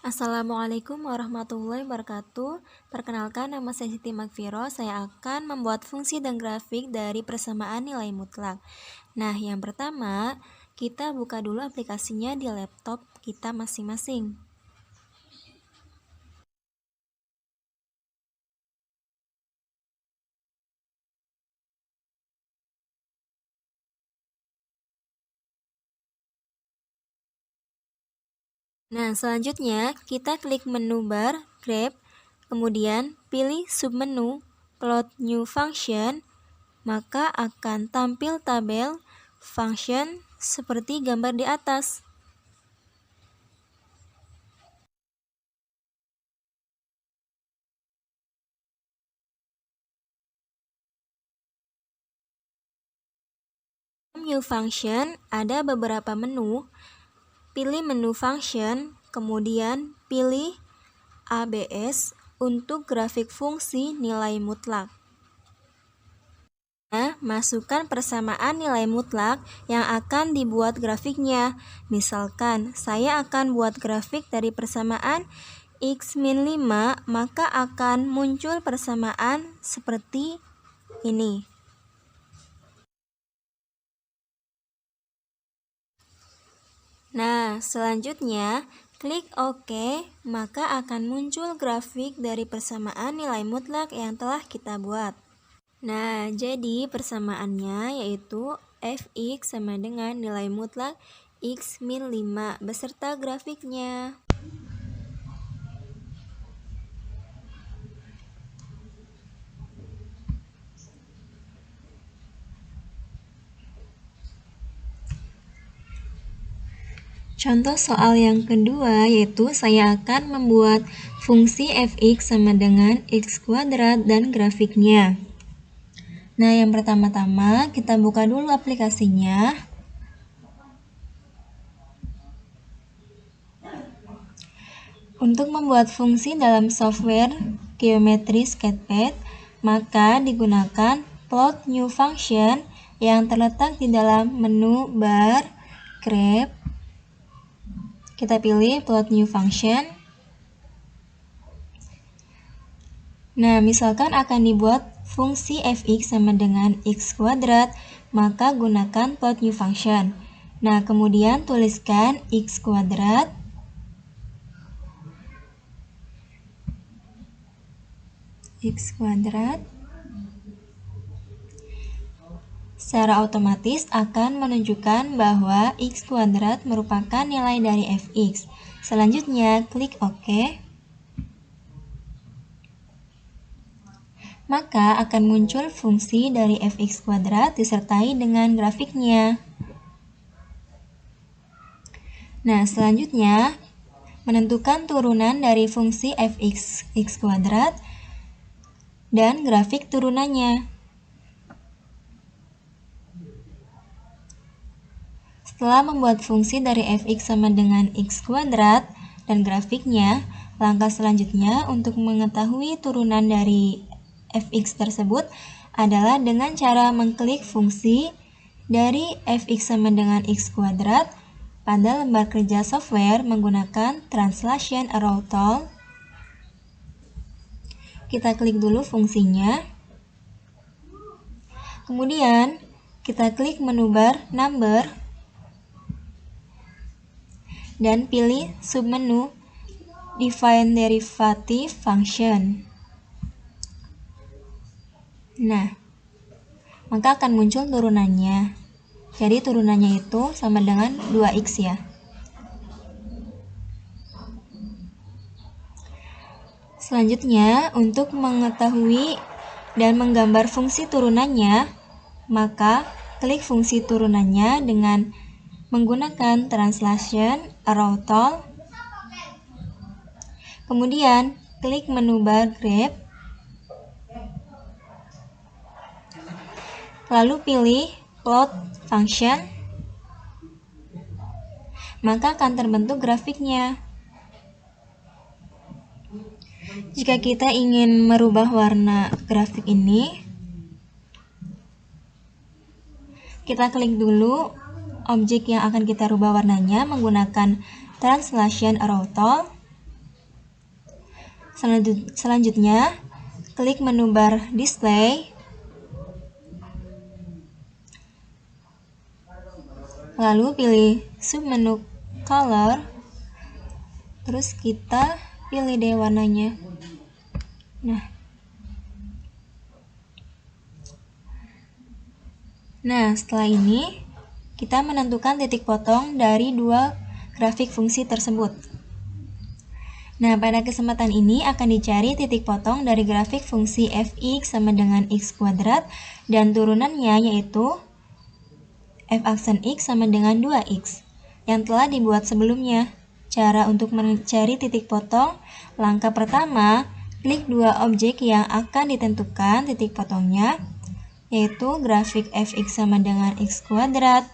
Assalamualaikum warahmatullahi wabarakatuh. Perkenalkan, nama saya Siti Magfiro. Saya akan membuat fungsi dan grafik dari persamaan nilai mutlak. Nah, yang pertama, kita buka dulu aplikasinya di laptop kita masing-masing. Nah, selanjutnya kita klik menu bar, grab, kemudian pilih submenu, plot new function, maka akan tampil tabel function seperti gambar di atas. New function ada beberapa menu. Pilih menu function, kemudian pilih ABS untuk grafik fungsi nilai mutlak. Nah, masukkan persamaan nilai mutlak yang akan dibuat grafiknya. Misalkan, saya akan buat grafik dari persamaan X-5, maka akan muncul persamaan seperti ini. Nah, selanjutnya klik OK, maka akan muncul grafik dari persamaan nilai mutlak yang telah kita buat. Nah, jadi persamaannya yaitu fx sama dengan nilai mutlak x-5 beserta grafiknya. Contoh soal yang kedua yaitu saya akan membuat fungsi fx sama dengan x kuadrat dan grafiknya. Nah, yang pertama-tama kita buka dulu aplikasinya. Untuk membuat fungsi dalam software Geometry Sketchpad, maka digunakan plot new function yang terletak di dalam menu bar, grab. Kita pilih plot new function. Nah, misalkan akan dibuat fungsi fx sama dengan x kuadrat, maka gunakan plot new function. Nah, kemudian tuliskan x kuadrat secara otomatis akan menunjukkan bahwa x kuadrat merupakan nilai dari fx. Selanjutnya, klik OK. Maka akan muncul fungsi dari fx kuadrat disertai dengan grafiknya. Nah, selanjutnya menentukan turunan dari fungsi fx x kuadrat dan grafik turunannya. Setelah membuat fungsi dari fx sama dengan x kuadrat dan grafiknya, langkah selanjutnya untuk mengetahui turunan dari fx tersebut adalah dengan cara mengklik fungsi dari fx sama dengan x kuadrat pada lembar kerja software menggunakan Translation Arrow Tool. Kita klik dulu fungsinya. Kemudian kita klik menu bar number dan pilih submenu Define Derivative Function. Nah, maka akan muncul turunannya. Jadi turunannya itu sama dengan 2x ya. Selanjutnya, untuk mengetahui dan menggambar fungsi turunannya, maka klik fungsi turunannya dengan menggunakan Translation Arrow Tool. Kemudian, klik menu bar grab. Lalu pilih plot function. Maka akan terbentuk grafiknya. Jika kita ingin merubah warna grafik ini, kita klik dulu objek yang akan kita rubah warnanya menggunakan Translation Arrow Tool. Selanjutnya, klik menu bar display, lalu pilih submenu color, terus kita pilih deh warnanya. Nah, setelah ini kita menentukan titik potong dari dua grafik fungsi tersebut. Nah, pada kesempatan ini akan dicari titik potong dari grafik fungsi fx sama dengan x kuadrat dan turunannya yaitu f aksen x sama dengan 2x yang telah dibuat sebelumnya. Cara untuk mencari titik potong, langkah pertama, klik dua objek yang akan ditentukan titik potongnya, yaitu grafik fx sama dengan x kuadrat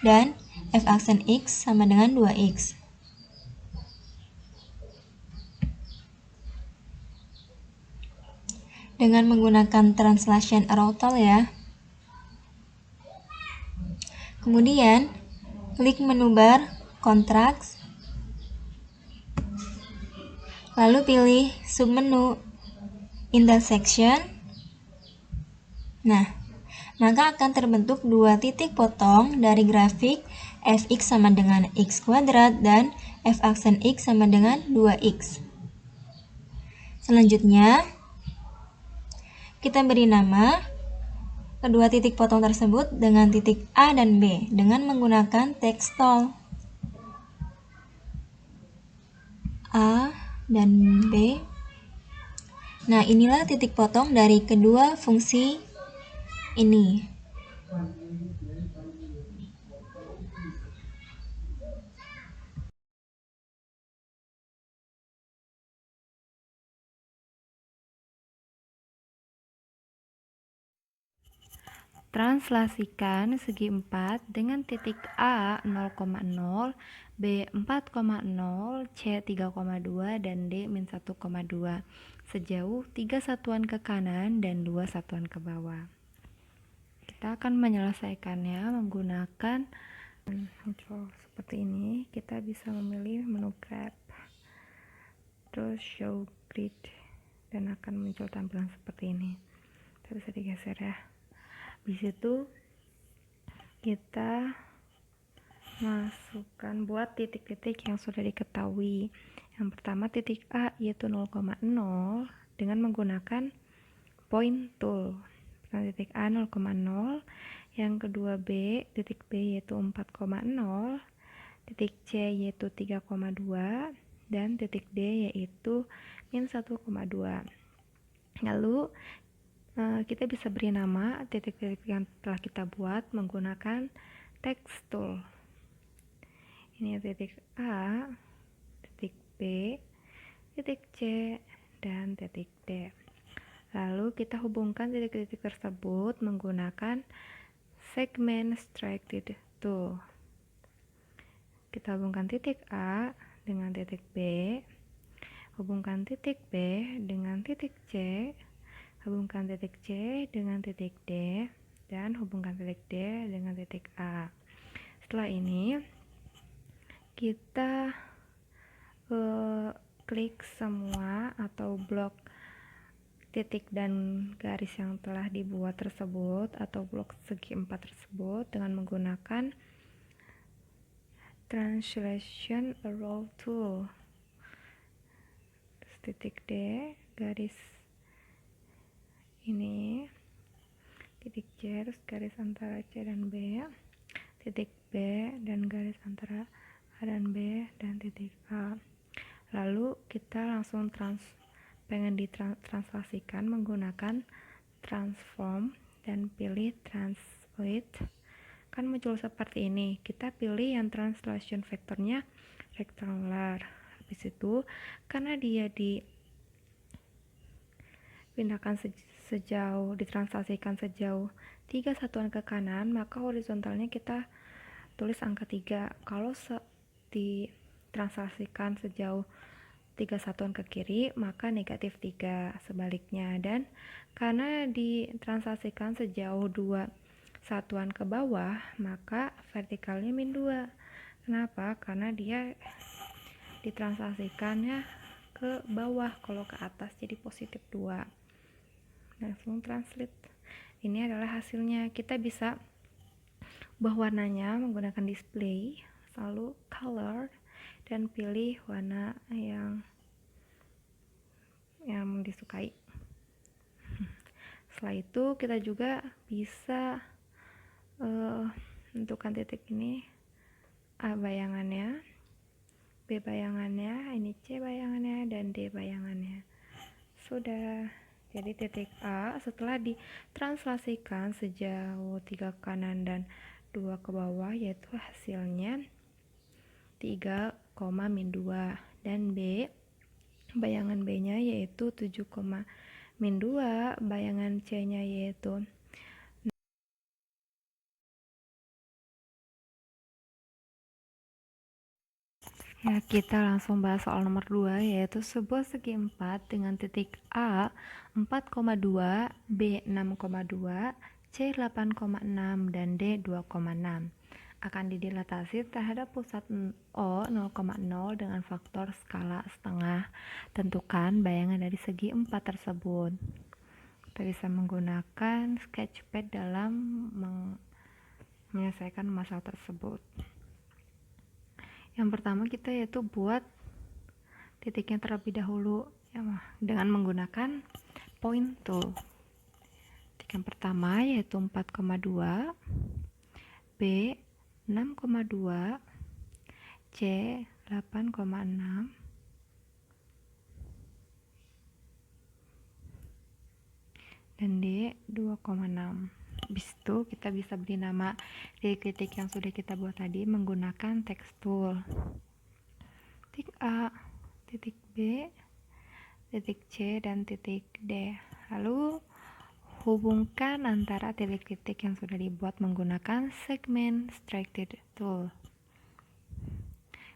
dan f aksen x sama dengan 2x. Dengan menggunakan translation arrow tool ya. Kemudian, klik menu bar contrast, lalu pilih submenu intersection. Nah, maka akan terbentuk dua titik potong dari grafik fx sama dengan x kuadrat dan f aksen x sama dengan 2x. Selanjutnya, kita beri nama kedua titik potong tersebut dengan titik A dan B dengan menggunakan text tool. A dan B. Nah, inilah titik potong dari kedua fungsi ini. Translasikan segi 4 dengan titik A 0,0, B 4,0, C 3,2, dan D min 1,2 sejauh 3 satuan ke kanan dan 2 satuan ke bawah. Kita akan menyelesaikannya menggunakan control seperti ini. Kita bisa memilih menu grab, terus show grid, dan akan muncul tampilan seperti ini. Kita bisa digeser ya. Di situ kita masukkan buat titik-titik yang sudah diketahui. Yang pertama titik A yaitu 0,0 dengan menggunakan point tool. Pertama titik A 0,0, yang kedua B, titik B yaitu 4,0, titik C yaitu 3,2, dan titik D yaitu min 1,2. Lalu kita bisa beri nama titik-titik yang telah kita buat menggunakan text tool. Ini titik A, titik B, titik C, dan titik D. Lalu kita hubungkan titik-titik tersebut menggunakan segment extracted tool. Kita hubungkan titik A dengan titik B, hubungkan titik B dengan titik C, hubungkan titik C dengan titik D, dan hubungkan titik D dengan titik A. Setelah ini kita klik semua atau blok titik dan garis yang telah dibuat tersebut atau blok segi 4 tersebut dengan menggunakan translation arrow tool. Terus titik D, garis ini, titik C, terus garis antara C dan B, titik B, dan garis antara A dan B, dan titik A. Lalu kita langsung pengen ditranslasikan menggunakan transform dan pilih translate. Kan muncul seperti ini. Kita pilih yang translation vektornya rectangular. Habis itu karena dia dipindahkan ditranslasikan sejauh 3 satuan ke kanan, maka horizontalnya kita tulis angka 3. Kalau ditranslasikan sejauh 3 satuan ke kiri, maka negatif 3 sebaliknya. Dan karena ditranslasikan sejauh 2 satuan ke bawah, maka vertikalnya min 2. Kenapa? Karena dia ditranslasikannya ke bawah, kalau ke atas jadi positif 2. Langsung translate. Ini adalah hasilnya. Kita bisa ubah warnanya menggunakan display, selalu color, dan pilih warna yang disukai. Setelah itu kita juga bisa tentukan titik ini, A bayangannya, B bayangannya, ini C bayangannya, dan D bayangannya. Sudah. Jadi titik A setelah ditranslasikan sejauh 3 ke kanan dan 2 ke bawah, yaitu hasilnya 3, min 2, dan B bayangan B nya yaitu 7, min 2, bayangan C nya yaitu ya. Kita langsung bahas soal nomor 2, yaitu sebuah segi 4 dengan titik A 4,2, B 6,2, C 8,6, dan D 2,6 akan didilatasi terhadap pusat O 0,0 dengan faktor skala setengah. Tentukan bayangan dari segi 4 tersebut. Kita bisa menggunakan sketchpad dalam menyelesaikan masalah tersebut. Yang pertama kita yaitu buat titiknya terlebih dahulu ya, dengan menggunakan point tool. Titik yang pertama yaitu 4,2, B 6,2, C 8,6, dan D 2,6. Habis itu kita bisa beri nama titik-titik yang sudah kita buat tadi menggunakan text tool. Titik A, titik B, titik C, dan titik D. Lalu hubungkan antara titik-titik yang sudah dibuat menggunakan segment extracted tool.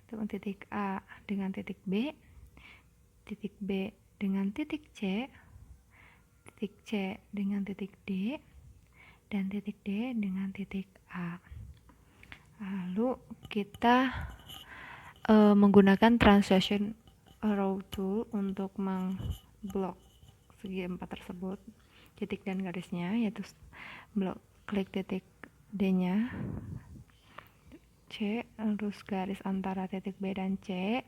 Titik A dengan titik B dengan titik C dengan titik D, dan titik D dengan titik A. Lalu kita menggunakan translation arrow tool untuk memblok segi 4 tersebut, titik dan garisnya, yaitu blok klik titik D nya, C, terus garis antara titik B dan C,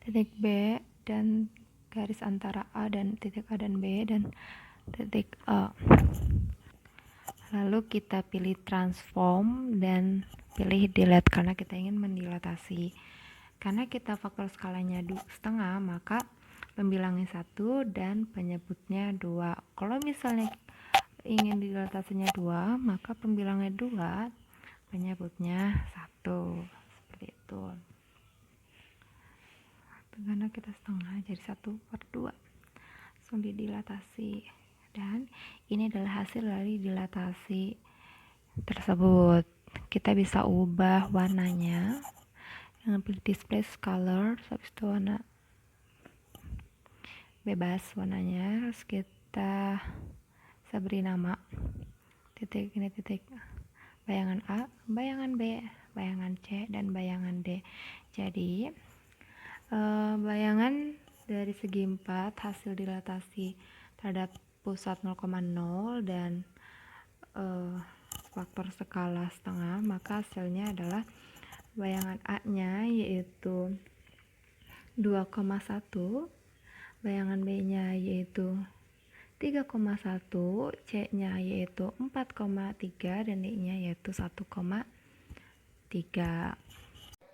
titik B, dan garis antara A dan titik A dan B, dan titik A. Lalu kita pilih transform dan pilih delete karena kita ingin mendilatasi. Karena kita faktor skalanya setengah, maka pembilangnya 1 dan penyebutnya 2. Kalau misalnya ingin dilatasinya 2, maka pembilangnya 2, penyebutnya 1. Seperti itu. Karena kita setengah jadi 1/2. Langsung didilatasi. Dan ini adalah hasil dari dilatasi tersebut. Kita bisa ubah warnanya dengan pilih display color, habis itu warna bebas warnanya. Terus kita bisa beri nama titik ini, titik bayangan A, bayangan B, bayangan C, dan bayangan D. Jadi bayangan dari segi 4 hasil dilatasi terhadap pusat 0,0 dan faktor skala setengah, maka hasilnya adalah bayangan A nya yaitu 2,1, bayangan B nya yaitu 3,1, C nya yaitu 4,3, dan D nya yaitu 1,3.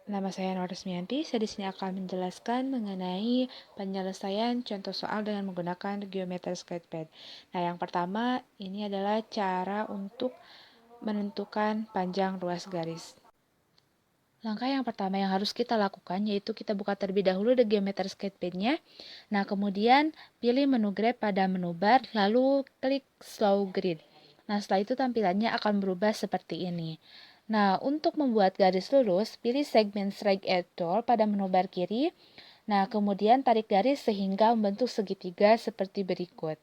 Nama saya Nur Resmianti. Saya di sini akan menjelaskan mengenai penyelesaian contoh soal dengan menggunakan geometri sketchpad. Nah, yang pertama ini adalah cara untuk menentukan panjang luas garis. Langkah yang pertama yang harus kita lakukan yaitu kita buka terlebih dahulu di geometri sketchpad-nya. Nah, kemudian pilih menu grab pada menu bar, lalu klik slow grid. Nah, setelah itu tampilannya akan berubah seperti ini. Nah, untuk membuat garis lurus, pilih segmen strike edge tool pada menu bar kiri. Nah, kemudian tarik garis sehingga membentuk segitiga seperti berikut.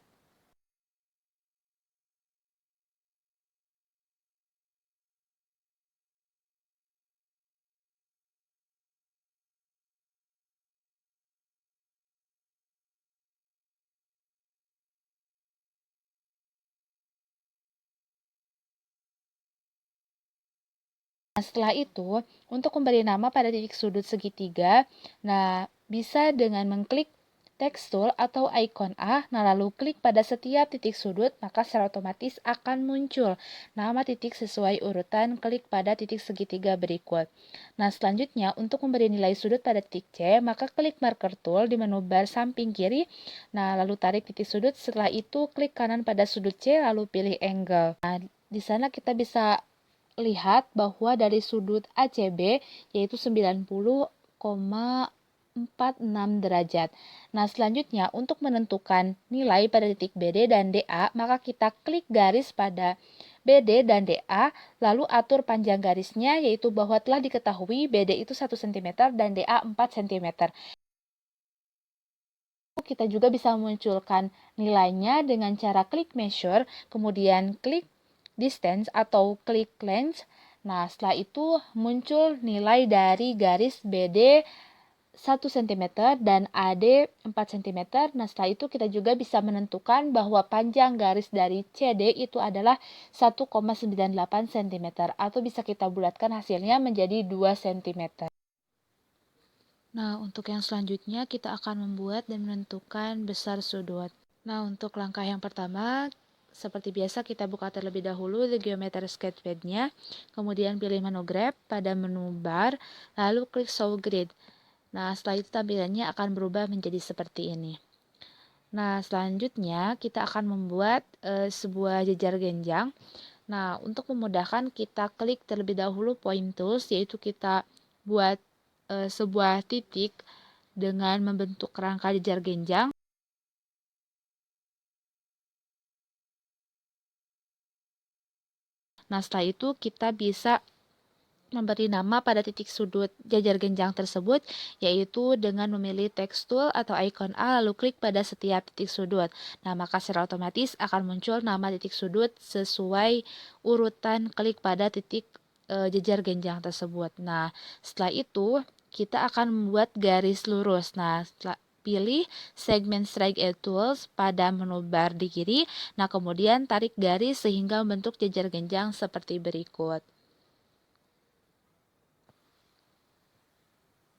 Nah, setelah itu, untuk memberi nama pada titik sudut segitiga, nah bisa dengan mengklik text tool atau icon A, nah lalu klik pada setiap titik sudut, maka secara otomatis akan muncul nama titik sesuai urutan klik pada titik segitiga berikut. Nah, selanjutnya untuk memberi nilai sudut pada titik C, maka klik marker tool di menu bar samping kiri, nah lalu tarik titik sudut, setelah itu klik kanan pada sudut C, lalu pilih angle. Nah, di sana kita bisa lihat bahwa dari sudut ACB yaitu 90,46 derajat. Nah, selanjutnya untuk menentukan nilai pada titik BD dan DA, maka kita klik garis pada BD dan DA, lalu atur panjang garisnya yaitu bahwa telah diketahui BD itu 1 cm dan DA 4 cm. Kita juga bisa memunculkan nilainya dengan cara klik measure, kemudian klik distance atau klik length. Nah, setelah itu muncul nilai dari garis BD 1 cm dan AD 4 cm. Nah, setelah itu kita juga bisa menentukan bahwa panjang garis dari CD itu adalah 1,98 cm atau bisa kita bulatkan hasilnya menjadi 2 cm. Nah, untuk yang selanjutnya kita akan membuat dan menentukan besar sudut. Nah, untuk langkah yang pertama, seperti biasa kita buka terlebih dahulu the Geometry Sketchpad-nya, kemudian pilih menu Grab pada menu bar, lalu klik Show Grid. Nah, setelah itu tampilannya akan berubah menjadi seperti ini. Nah, selanjutnya kita akan membuat sebuah jejar genjang. Nah, untuk memudahkan kita klik terlebih dahulu Point Tools, yaitu kita buat sebuah titik dengan membentuk rangka jejar genjang. Nah, setelah itu kita bisa memberi nama pada titik sudut jejar genjang tersebut, yaitu dengan memilih text tool atau icon A lalu klik pada setiap titik sudut. Nah, maka secara otomatis akan muncul nama titik sudut sesuai urutan klik pada titik jejar genjang tersebut. Nah, setelah itu kita akan membuat garis lurus. Nah, setelah pilih segmen Strike Edge Tools pada menu bar di kiri. Nah, kemudian tarik garis sehingga membentuk jejar genjang seperti berikut.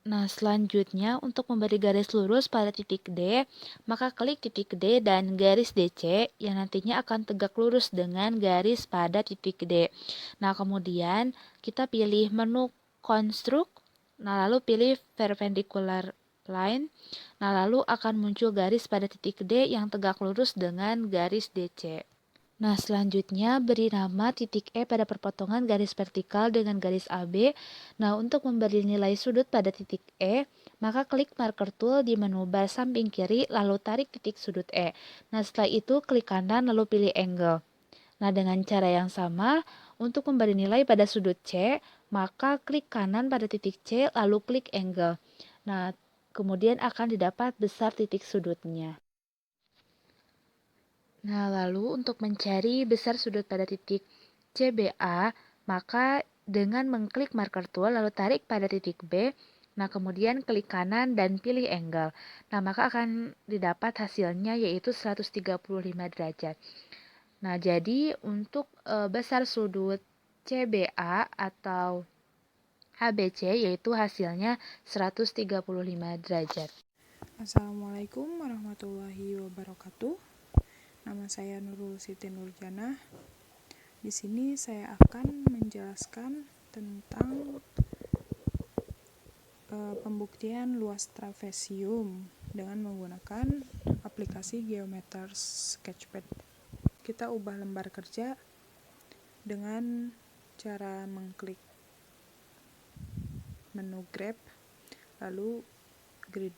Nah, selanjutnya untuk memberi garis lurus pada titik D, maka klik titik D dan garis DC yang nantinya akan tegak lurus dengan garis pada titik D. Nah, kemudian kita pilih menu Construct, nah lalu pilih Perpendicular Line, nah lalu akan muncul garis pada titik D yang tegak lurus dengan garis DC. Nah, selanjutnya beri nama titik E pada perpotongan garis vertikal dengan garis AB. Nah, untuk memberi nilai sudut pada titik E, maka klik marker tool di menu bar samping kiri, lalu tarik titik sudut E. Nah, setelah itu klik kanan lalu pilih angle. Nah, dengan cara yang sama, untuk memberi nilai pada sudut C, maka klik kanan pada titik C, lalu klik angle. Nah, kemudian akan didapat besar titik sudutnya. Nah, lalu untuk mencari besar sudut pada titik CBA, maka dengan mengklik marker tool lalu tarik pada titik B, nah kemudian klik kanan dan pilih angle. Nah, maka akan didapat hasilnya yaitu 135 derajat. Nah, jadi untuk besar sudut CBA atau ABC yaitu hasilnya 135 derajat. Assalamualaikum warahmatullahi wabarakatuh. Nama saya Nurul Siti Nurjana. Di sini saya akan menjelaskan tentang pembuktian luas trapesium dengan menggunakan aplikasi Geometry Sketchpad. Kita ubah lembar kerja dengan cara mengklik menu Grab, lalu Grid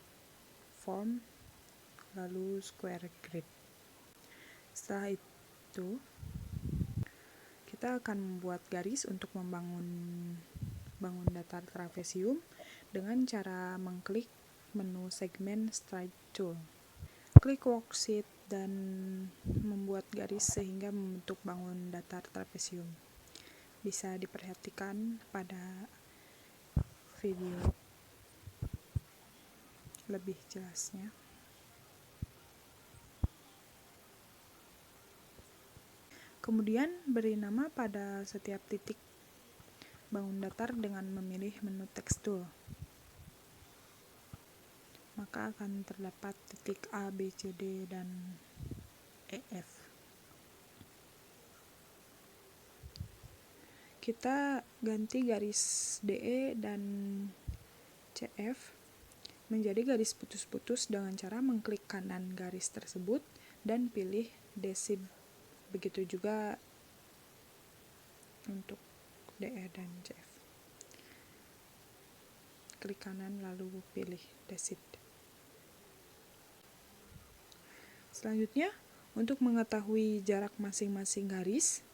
Form, lalu Square Grid. Setelah itu, kita akan membuat garis untuk membangun datar trapesium dengan cara mengklik menu segmen Strike Tool. Klik worksheet dan membuat garis sehingga membentuk bangun datar trapesium. Bisa diperhatikan pada video lebih jelasnya. Kemudian beri nama pada setiap titik bangun datar dengan memilih menu text tool. Maka akan terdapat titik A, B, C, D, dan E, F. Kita ganti garis DE dan CF menjadi garis putus-putus dengan cara mengklik kanan garis tersebut dan pilih decid. Begitu juga untuk DE dan CF. Klik kanan lalu pilih decid. Selanjutnya, untuk mengetahui jarak masing-masing garis,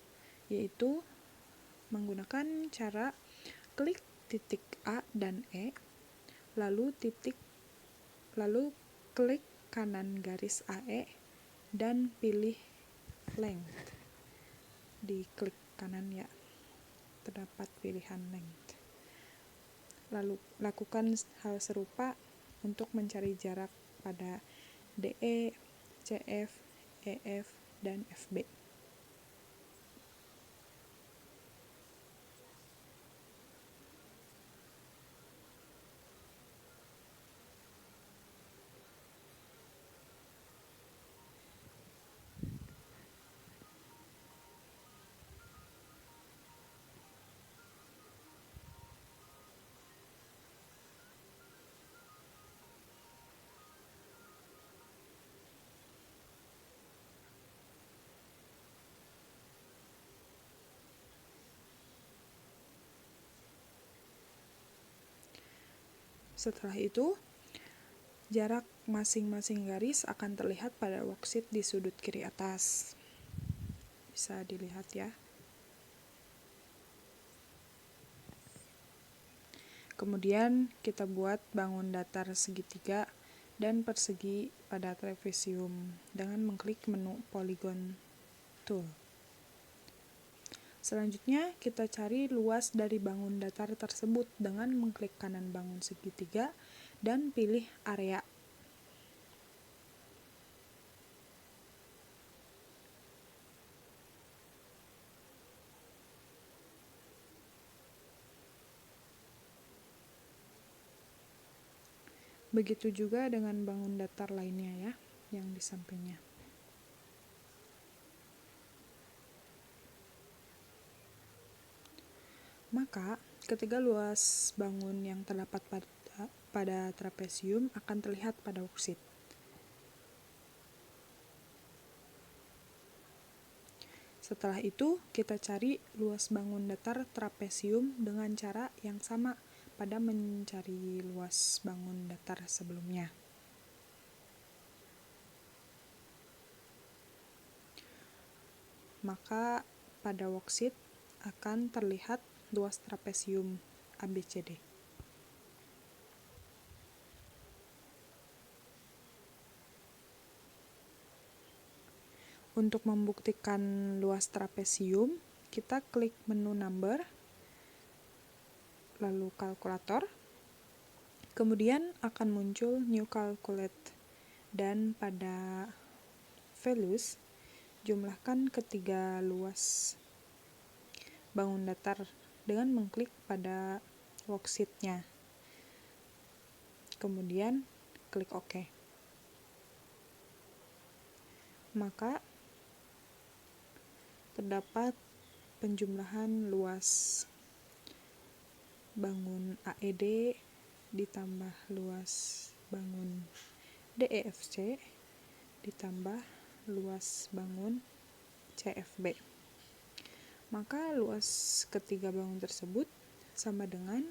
yaitu menggunakan cara klik titik A dan E, lalu klik kanan garis AE dan pilih length. Di klik kanan ya, terdapat pilihan length. Lalu lakukan hal serupa untuk mencari jarak pada DE, CF, EF, dan FB. Setelah itu, jarak masing-masing garis akan terlihat pada worksheet di sudut kiri atas. Bisa dilihat ya. Kemudian kita buat bangun datar segitiga dan persegi pada trapesium dengan mengklik menu polygon tool. Selanjutnya, kita cari luas dari bangun datar tersebut dengan mengklik kanan bangun segitiga dan pilih area. Begitu juga dengan bangun datar lainnya ya, yang di sampingnya. Maka, ketiga luas bangun yang terdapat pada trapesium akan terlihat pada worksheet. Setelah itu, kita cari luas bangun datar trapesium dengan cara yang sama pada mencari luas bangun datar sebelumnya. Maka, pada worksheet akan terlihat luas trapesium ABCD. Untuk membuktikan luas trapesium, kita klik menu number, lalu kalkulator, kemudian akan muncul new calculate, dan pada values, jumlahkan ketiga luas bangun datar dengan mengklik pada worksheet-nya. Kemudian klik OK. Maka terdapat penjumlahan luas bangun AED ditambah luas bangun DEFC ditambah luas bangun CFB. Maka luas ketiga bangun tersebut sama dengan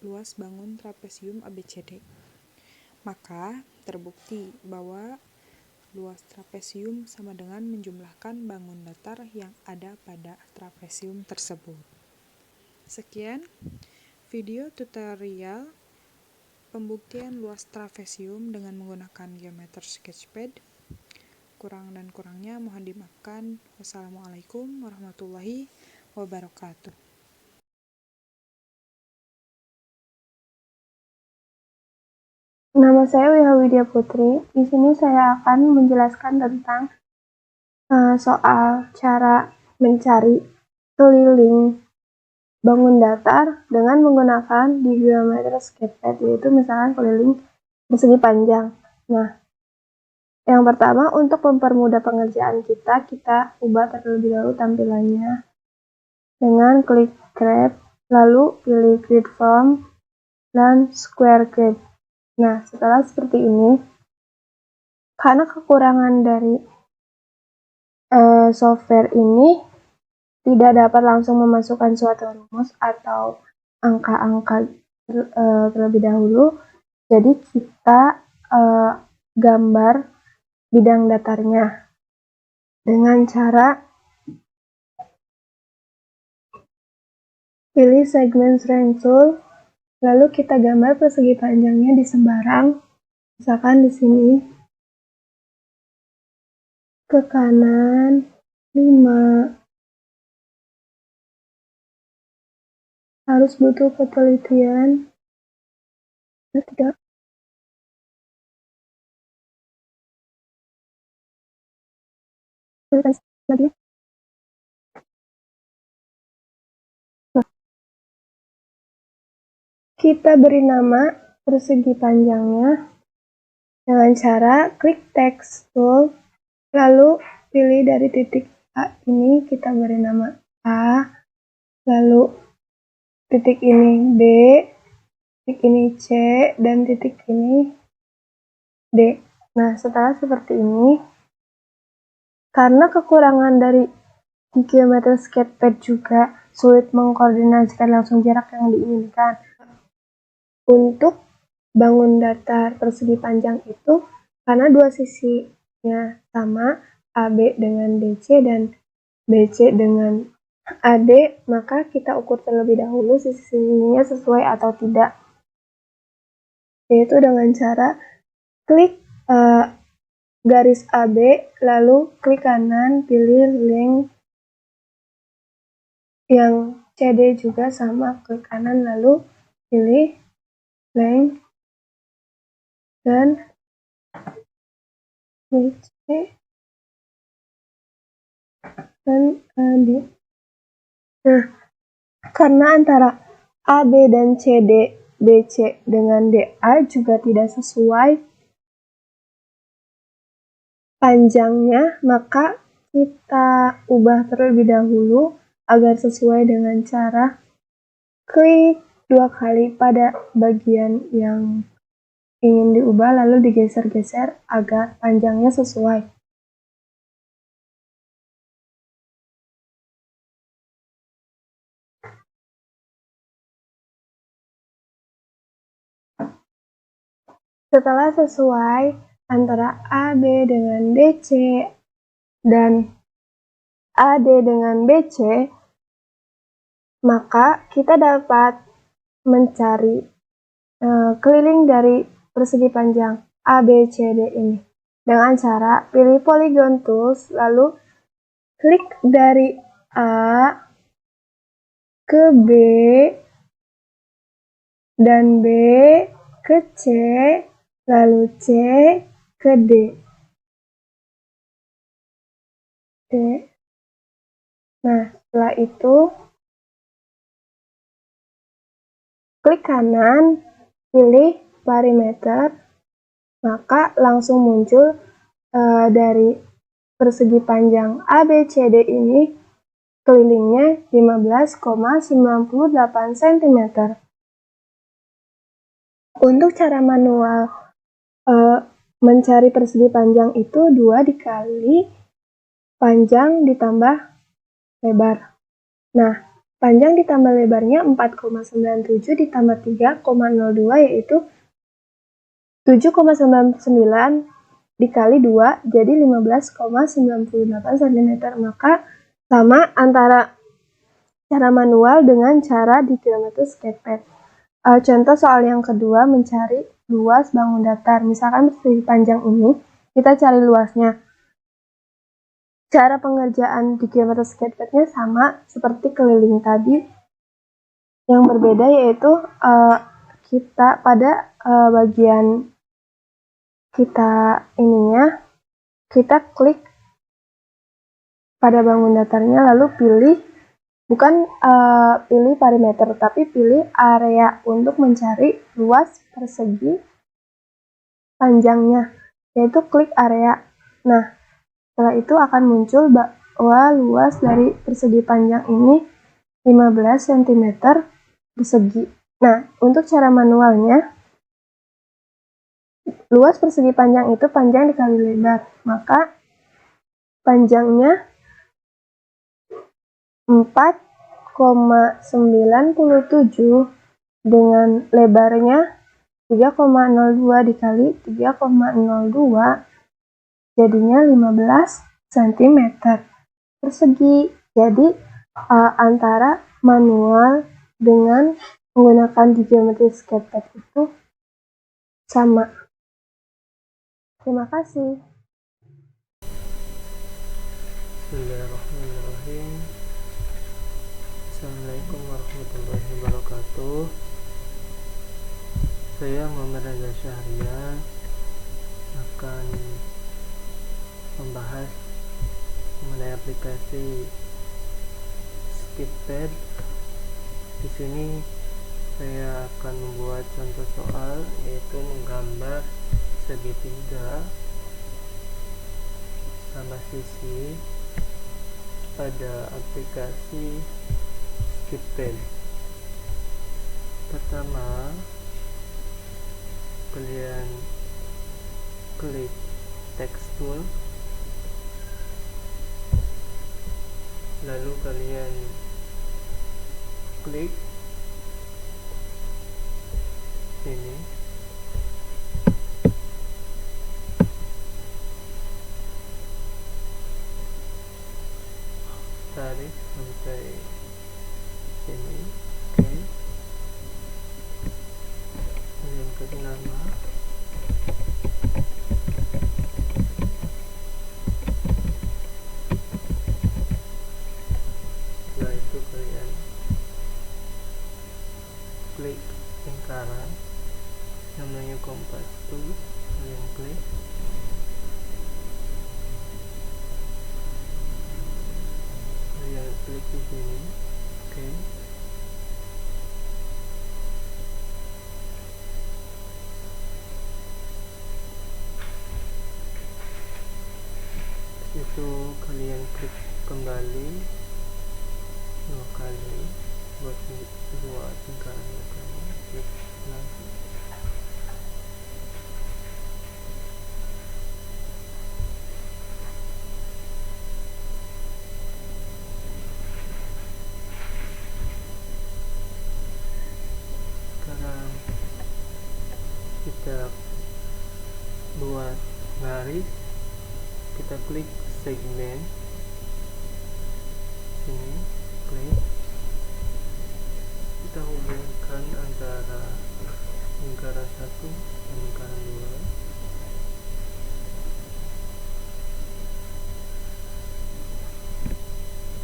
luas bangun trapesium ABCD. Maka terbukti bahwa luas trapesium sama dengan menjumlahkan bangun datar yang ada pada trapesium tersebut. Sekian video tutorial pembuktian luas trapesium dengan menggunakan Geometr Sketchpad. Kurang dan kurangnya mohon dimaafkan. Wassalamualaikum warahmatullahi wabarakatuh. Nama saya Wiha Widya Putri. Di sini saya akan menjelaskan tentang soal cara mencari keliling bangun datar dengan menggunakan di geometri sketchpad, yaitu misalkan keliling persegi panjang. Nah, yang pertama untuk mempermudah pengerjaan kita ubah terlebih dahulu tampilannya dengan klik grab, lalu pilih grid form dan square grid. Nah, setelah seperti ini, karena kekurangan dari software ini tidak dapat langsung memasukkan suatu rumus atau angka-angka terlebih dahulu, jadi kita gambar bidang datarnya dengan cara pilih segmen strength tool, lalu kita gambar persegi panjangnya di sembarang, misalkan di sini ke kanan 5. Harus butuh ketelitian. Tidak. Lagi. Kita beri nama persegi panjangnya dengan cara klik text tool, lalu pilih dari titik A ini kita beri nama A, lalu titik ini B, titik ini C, dan titik ini D. Nah, setelah seperti ini, karena kekurangan dari di geometri sketchpad juga sulit mengkoordinasikan langsung jarak yang diinginkan. Untuk bangun datar persegi panjang itu, karena dua sisinya sama, AB dengan DC dan BC dengan AD, maka kita ukur terlebih dahulu sisi-sisinya sesuai atau tidak, yaitu dengan cara klik garis AB, lalu klik kanan, pilih length yang CD juga sama, klik kanan, lalu pilih length dan BC dan AD. Nah, karena antara AB dan CD, BC dengan DA juga tidak sesuai panjangnya, maka kita ubah terlebih dahulu agar sesuai dengan cara klik 2 kali pada bagian yang ingin diubah, lalu digeser-geser agar panjangnya sesuai. Setelah sesuai antara AB dengan DC dan AD dengan BC, maka kita dapat mencari keliling dari persegi panjang ABCD ini dengan cara pilih polygon tools, lalu klik dari A ke B dan B ke C, lalu C ke D. Nah, setelah itu klik kanan, pilih perimeter, maka langsung muncul dari persegi panjang ABCD ini kelilingnya 15,98 cm. Untuk cara manual mencari persegi panjang itu 2 dikali panjang ditambah lebar. Nah, panjang ditambah lebarnya 4,97 ditambah 3,02 yaitu 7,99 dikali 2 jadi 15,98 cm. Maka sama antara cara manual dengan cara di geometri sketchpad. Contoh soal yang kedua, mencari luas bangun datar. Misalkan persegi panjang ini, kita cari luasnya. Cara pengerjaan di geometri sketchpad-nya sama seperti keliling tadi. Yang berbeda yaitu kita pada bagian kita ininya, kita klik pada bangun datarnya lalu pilih bukan pilih perimeter, tapi pilih area untuk mencari luas persegi panjangnya, yaitu klik area. Nah, setelah itu akan muncul bahwa luas dari persegi panjang ini 15 cm persegi. Nah, untuk cara manualnya, luas persegi panjang itu panjang dikali lebar, maka panjangnya 4,97 dengan lebarnya 3,02 dikali 3,02 jadinya 15 cm persegi. Jadi antara manual dengan menggunakan di Geometry Sketchpad itu sama. Terima kasih. Bismillahirrahmanirrahim. Assalamualaikum warahmatullahi wabarakatuh. Saya Muhammad Reza Syahrian akan membahas mengenai aplikasi Sketchpad. Di sini saya akan membuat contoh soal, yaitu menggambar segitiga sama sisi pada aplikasi Sketchpad. Pertama, kalian klik text tool, lalu kalian klik sini, tarik sampai sini. Oke, kalian klik nama, setelah itu kalian klik lingkaran namanya kompas tool, kalian klik, kalian klik di sini. Oke, itu kalian klik kembali 2 kali buat 2 lingkaran kalian klik lagi. Sekarang kita buat garis, kita klik segmen sini, klik, kita hubungkan antara lingkaran 1 dan lingkaran 2.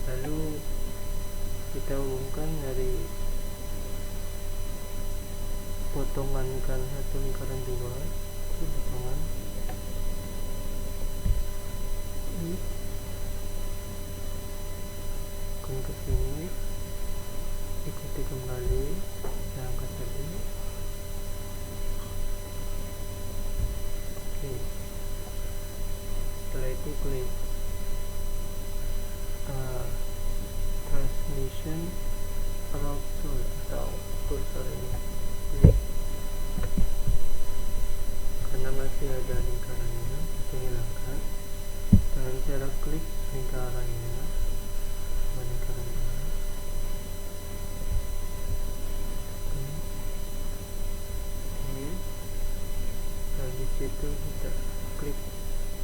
Lalu kita hubungkan dari potongan lingkaran 1 lingkaran 2 itu potongan ini, ke sini, ikuti kembali yang angkat tadi. Oke, setelah itu klik transmission route tool atau kursor ini, klik, karena masih ada lingkarannya, kita hilangkan dengan cara klik lingkarannya, lingkarannya. Oke, lalu di situ kita klik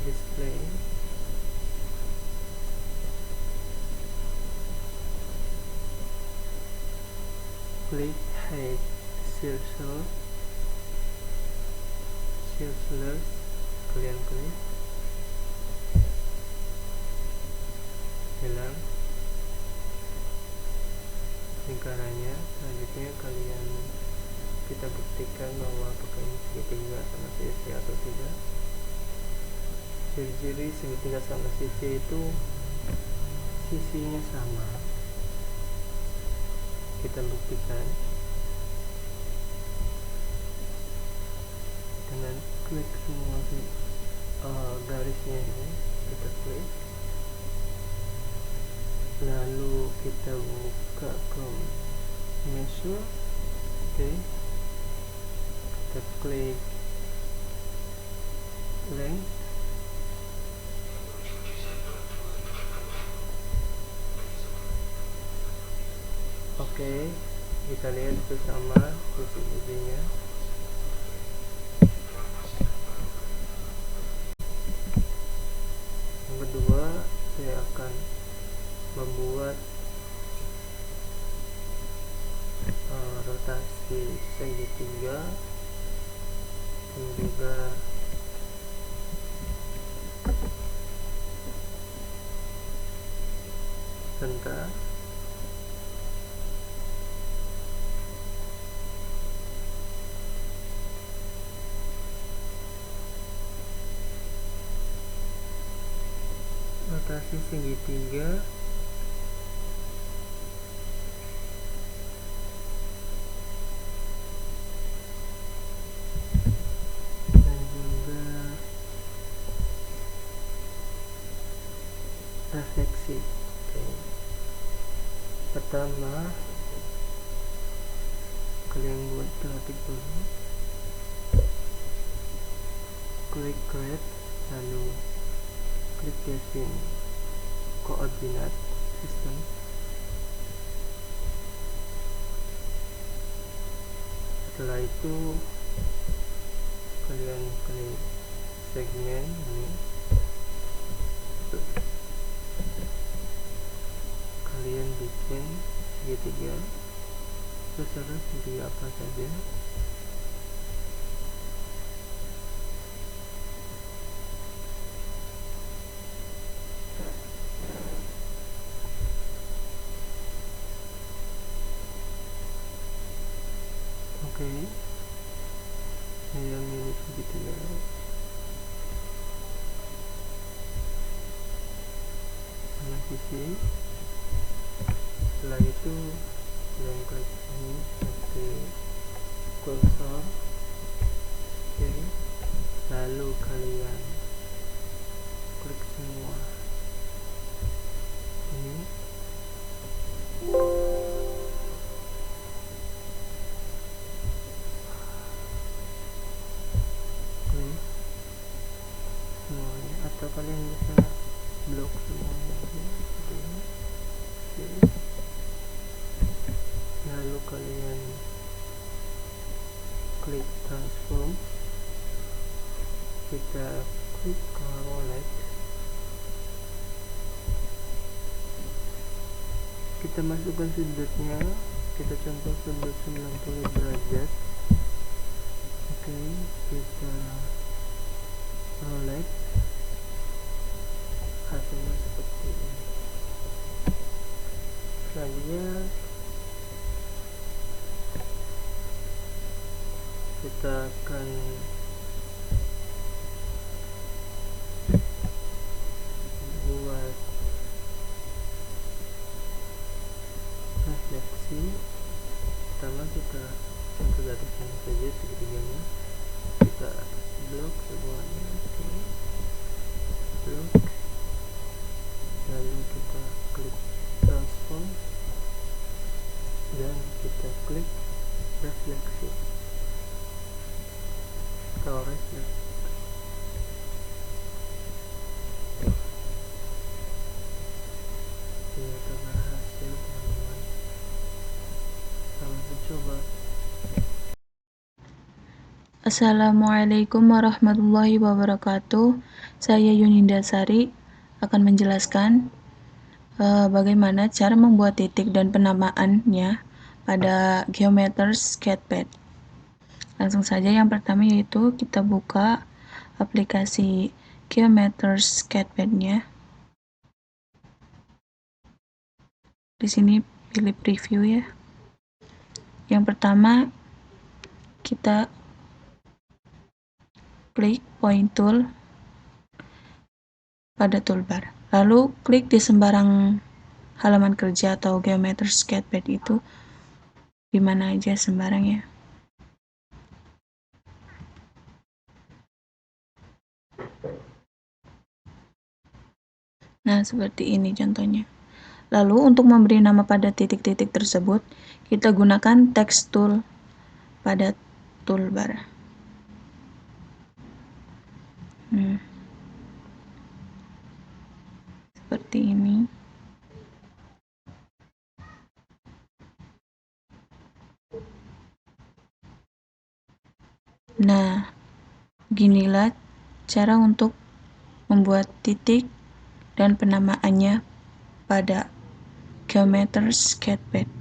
display, klik hide circle, kalian klik, hilang lingkarannya. Selanjutnya kita buktikan bahwa apakah ini segitiga sama sisi atau tidak. Ciri-ciri segitiga sama sisi itu sisinya sama, kita buktikan dengan klik semua garisnya ini, kita klik, lalu kita buka ke measure. Oke, kita klik length, oke, kita lihat bersama sisi-sisinya. Yang kedua, saya akan membuat rotasi segitiga dan juga rentang. Rotasi segitiga dan juga refleksi. Oke. Pertama, kalian buat grafik dulu, klik create, lalu klik define koordinat sistem. Setelah itu kalian klik segmen ini, kalian bikin segitiga, terserah segitiga apa saja. Oke, saya milih segitiga. Sama sisi. Setelah itu kalian klik ini seperti kursor. Oke, lalu kalian klik semua ini, klik semuanya, atau kalian bisa blok semuanya seperti ini. Oke, lalu kalian klik transform, kita klik roulette, kita masukkan sudutnya, kita contoh sudut 90 derajat. Oke, kita roulette, hasilnya seperti ini. Selanjutnya kita akan buat refleksi. Pertama kita satu garisnya saja segitiganya, kita blok semuanya. Oke, blok, lalu kita klik transform dan kita klik refleksi atau reflect. Kita berhasil, teman-teman. Selamat mencoba. Assalamualaikum warahmatullahi wabarakatuh. Saya Yuninda Sari akan menjelaskan bagaimana cara membuat titik dan penamaannya pada Geometry Sketchpad. Langsung saja, yang pertama yaitu kita buka aplikasi Geometry Sketchpad-nya. Di sini pilih preview ya. Yang pertama kita klik point tool pada toolbar, lalu klik di sembarang halaman kerja atau Geometry Sketchpad itu, di mana aja sembarang ya. Nah, seperti ini contohnya. Lalu untuk memberi nama pada titik-titik tersebut, kita gunakan text tool pada toolbar. Seperti ini. Nah, ginilah cara untuk membuat titik dan penamaannya pada Geometry Sketchpad.